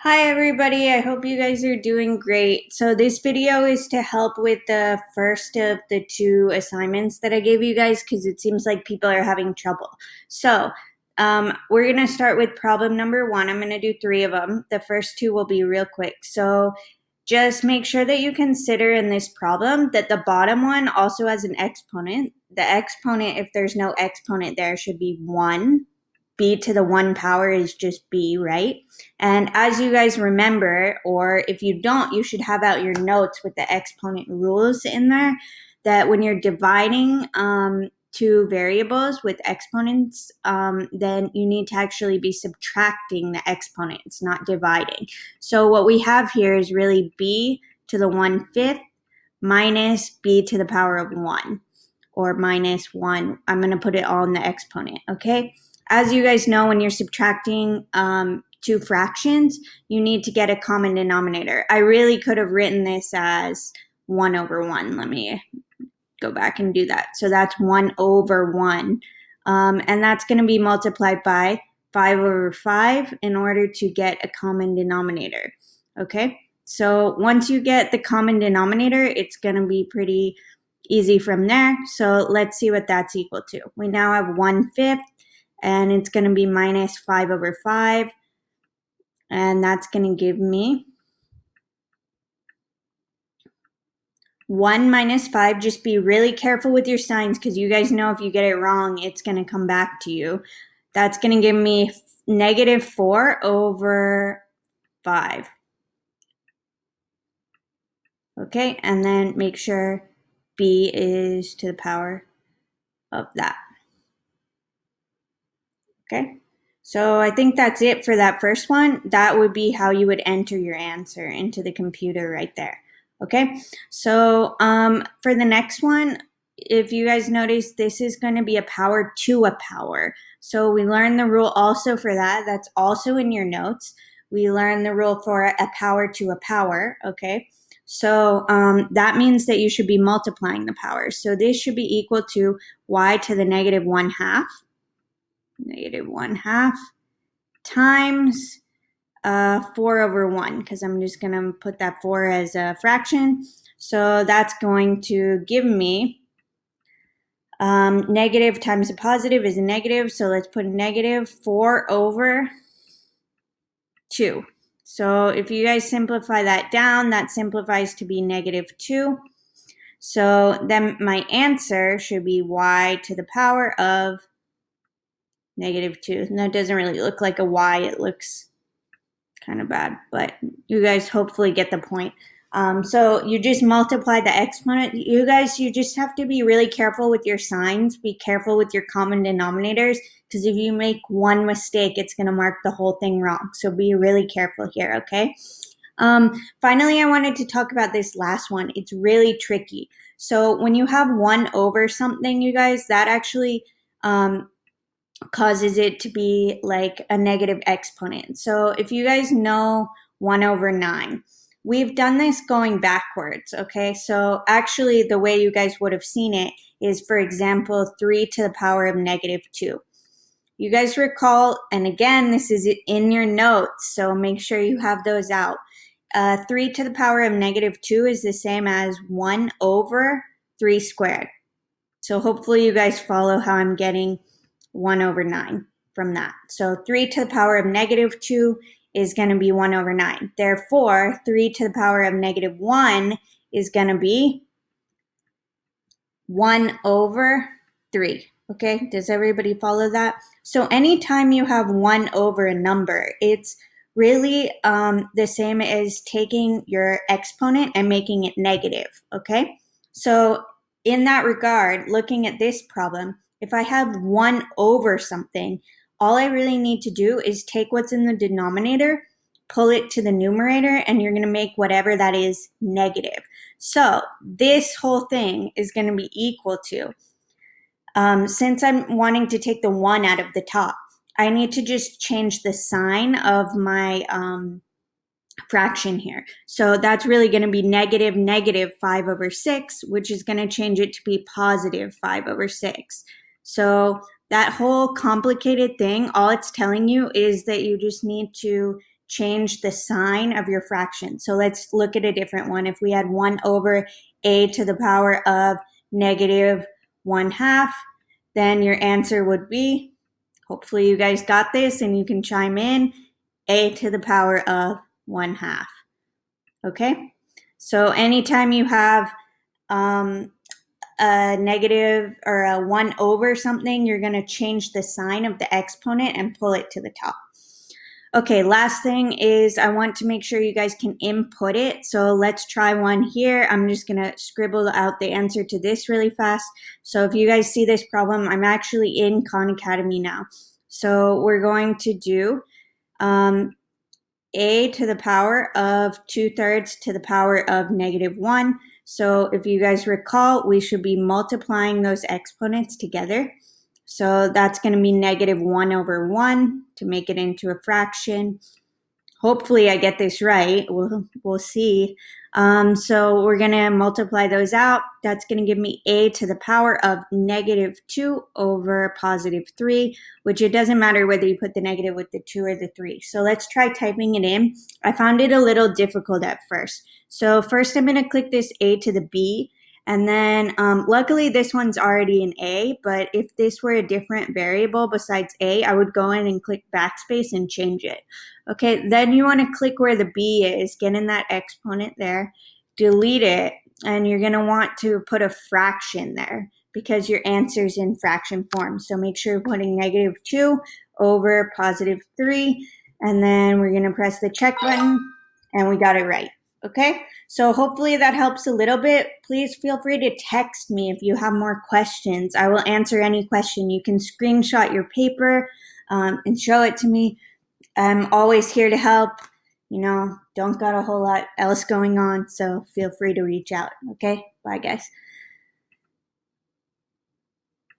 Hi everybody, I hope you guys are doing great. So this video is to help with the first of the two assignments that I gave you guys because it seems like people are having trouble. So we're going to start with problem number 1. I'm going to do 3 of them. The first 2 will be real quick. So just make sure that you consider in this problem that the bottom one also has an exponent. The exponent, if there's no exponent there, should be 1. B to the 1 power is just B, right? And as you guys remember, or if you don't, you should have out your notes with the exponent rules in there, that when you're dividing two variables with exponents, then you need to actually be subtracting the exponents, not dividing. So what we have here is really B to the 1/5 minus B to the power of 1, or minus 1. I'm going to put it all in the exponent, okay? As you guys know, when you're subtracting two fractions, you need to get a common denominator. I really could have written this as 1/1. Let me go back and do that. So that's 1/1. And that's going to be multiplied by 5/5 in order to get a common denominator. Okay? So once you get the common denominator, it's going to be pretty easy from there. So let's see what that's equal to. We now have 1/5, and it's going to be minus 5/5. And that's going to give me 1 minus 5. Just be really careful with your signs because you guys know if you get it wrong, it's going to come back to you. That's going to give me negative 4/5. Okay, and then make sure B is to the power of that. Okay, so I think that's it for that first one. That would be how you would enter your answer into the computer right there. Okay, so for the next one, if you guys notice, this is going to be a power to a power. So we learned the rule also for that. That's also in your notes. We learned the rule for a power to a power, okay? So that means that you should be multiplying the powers. So this should be equal to y to the negative 1/2. Negative 1/2 times 4/1, because I'm just going to put that 4 as a fraction. So that's going to give me negative times a positive is a negative. So let's put negative 4/2. So if you guys simplify that down, that simplifies to be negative 2. So then my answer should be y to the power of negative 2. And that doesn't really look like a y. It looks kind of bad, but you guys hopefully get the point. So you just multiply the exponent. You guys, you just have to be really careful with your signs. Be careful with your common denominators, because if you make one mistake, it's going to mark the whole thing wrong. So be really careful here, okay? Finally, I wanted to talk about this last one. It's really tricky. So when you have 1 over something, you guys, that actually causes it to be like a negative exponent. So if you guys know 1/9, we've done this going backwards, okay? So actually the way you guys would have seen it is, for example, 3 to the power of negative 2. You guys recall, and again, this is in your notes, so make sure you have those out. 3 to the power of negative 2 is the same as 1/3 squared. So hopefully you guys follow how I'm getting 1/9 from that. So 3 to the power of negative 2 is going to be 1/9. Therefore, 3 to the power of negative 1 is going to be 1/3. Okay, does everybody follow that? So anytime you have 1 over a number, it's really the same as taking your exponent and making it negative, okay? So in that regard, looking at this problem, if I have 1 over something, all I really need to do is take what's in the denominator, pull it to the numerator, and you're going to make whatever that is negative. So this whole thing is going to be equal to, since I'm wanting to take the 1 out of the top, I need to just change the sign of my fraction here. So that's really going to be negative 5/6, which is going to change it to be positive 5/6. So that whole complicated thing, all it's telling you is that you just need to change the sign of your fraction. So let's look at a different one. If we had 1 over a to the power of negative 1/2, then your answer would be, hopefully you guys got this and you can chime in, a to the power of 1/2. Okay? So anytime you have a negative or a 1 over something, you're going to change the sign of the exponent and pull it to the top. Okay, last thing is I want to make sure you guys can input it. So let's try one here. I'm just going to scribble out the answer to this really fast. So if you guys see this problem, I'm actually in Khan Academy now. So we're going to do a to the power of 2/3 to the power of negative 1. So if you guys recall, we should be multiplying those exponents together. So that's going to be negative 1 over 1 to make it into a fraction. Hopefully I get this right. We'll see. So we're going to multiply those out. That's going to give me a to the power of negative 2 over positive 3, which it doesn't matter whether you put the negative with the 2 or the 3. So let's try typing it in. I found it a little difficult at first. So first I'm going to click this a to the b. And then luckily this one's already an a, but if this were a different variable besides a, I would go in and click backspace and change it. Okay, then you want to click where the b is, get in that exponent there, delete it, and you're going to want to put a fraction there because your answer's in fraction form. So make sure you're putting negative 2 over positive 3, and then we're going to press the check button, and we got it right. Okay, so hopefully that helps a little bit. Please feel free to text me if you have more questions. I will answer any question. You can screenshot your paper and show it to me. I'm always here to help. You know, don't got a whole lot else going on, so feel free to reach out. Okay, bye guys.